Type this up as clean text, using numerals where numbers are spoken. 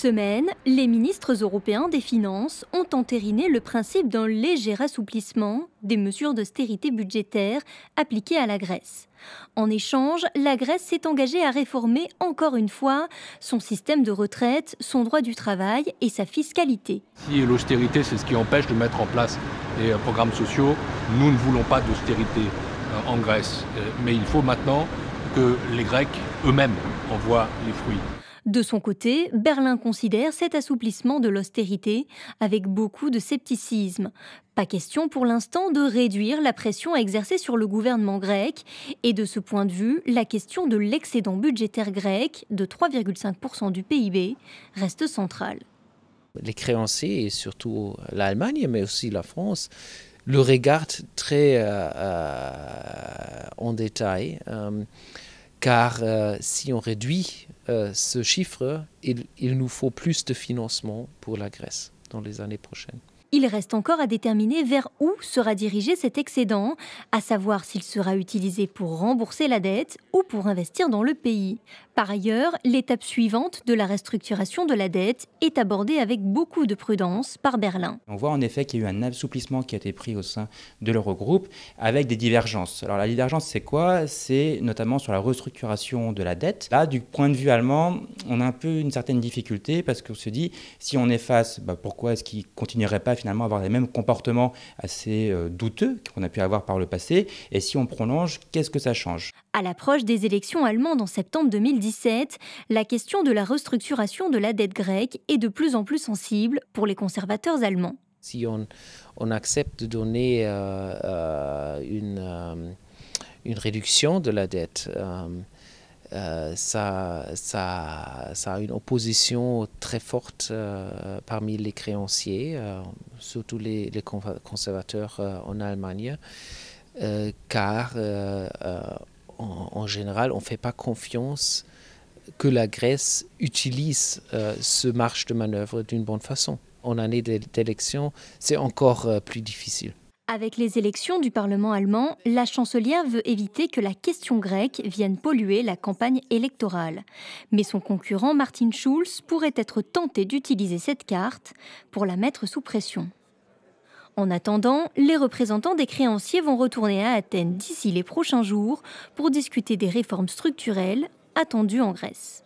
semaine, les ministres européens des Finances ont entériné le principe d'un léger assouplissement des mesures d'austérité budgétaire appliquées à la Grèce. En échange, la Grèce s'est engagée à réformer encore une fois son système de retraite, son droit du travail et sa fiscalité. Si l'austérité, c'est ce qui empêche de mettre en place des programmes sociaux, nous ne voulons pas d'austérité en Grèce. Mais il faut maintenant que les Grecs eux-mêmes en voient les fruits. De son côté, Berlin considère cet assouplissement de l'austérité avec beaucoup de scepticisme. Pas question pour l'instant de réduire la pression exercée sur le gouvernement grec. Et de ce point de vue, la question de l'excédent budgétaire grec de 3,5% du PIB reste centrale. Les créanciers, et surtout l'Allemagne, mais aussi la France, le regardent très en détail. Car si on réduit ce chiffre, il nous faut plus de financement pour la Grèce dans les années prochaines. Il reste encore à déterminer vers où sera dirigé cet excédent, à savoir s'il sera utilisé pour rembourser la dette ou pour investir dans le pays. Par ailleurs, l'étape suivante de la restructuration de la dette est abordée avec beaucoup de prudence par Berlin. On voit en effet qu'il y a eu un assouplissement qui a été pris au sein de l'Eurogroupe avec des divergences. Alors la divergence, c'est quoi? C'est notamment sur la restructuration de la dette. Là, du point de vue allemand, on a un peu une certaine difficulté parce qu'on se dit, si on efface, pourquoi est-ce qu'il ne continuerait pas finalement à avoir les mêmes comportements assez douteux qu'on a pu avoir par le passé? Et si on prolonge, qu'est-ce que ça change? À l'approche des élections allemandes en septembre 2017, la question de la restructuration de la dette grecque est de plus en plus sensible pour les conservateurs allemands. Si on accepte de donner une réduction de la dette, ça a une opposition très forte parmi les créanciers, surtout les conservateurs en Allemagne, car en général, on ne fait pas confiance que la Grèce utilise ce marge de manœuvre d'une bonne façon. En année d'élection, c'est encore plus difficile. Avec les élections du Parlement allemand, la chancelière veut éviter que la question grecque vienne polluer la campagne électorale. Mais son concurrent Martin Schulz pourrait être tenté d'utiliser cette carte pour la mettre sous pression. En attendant, les représentants des créanciers vont retourner à Athènes d'ici les prochains jours pour discuter des réformes structurelles attendues en Grèce.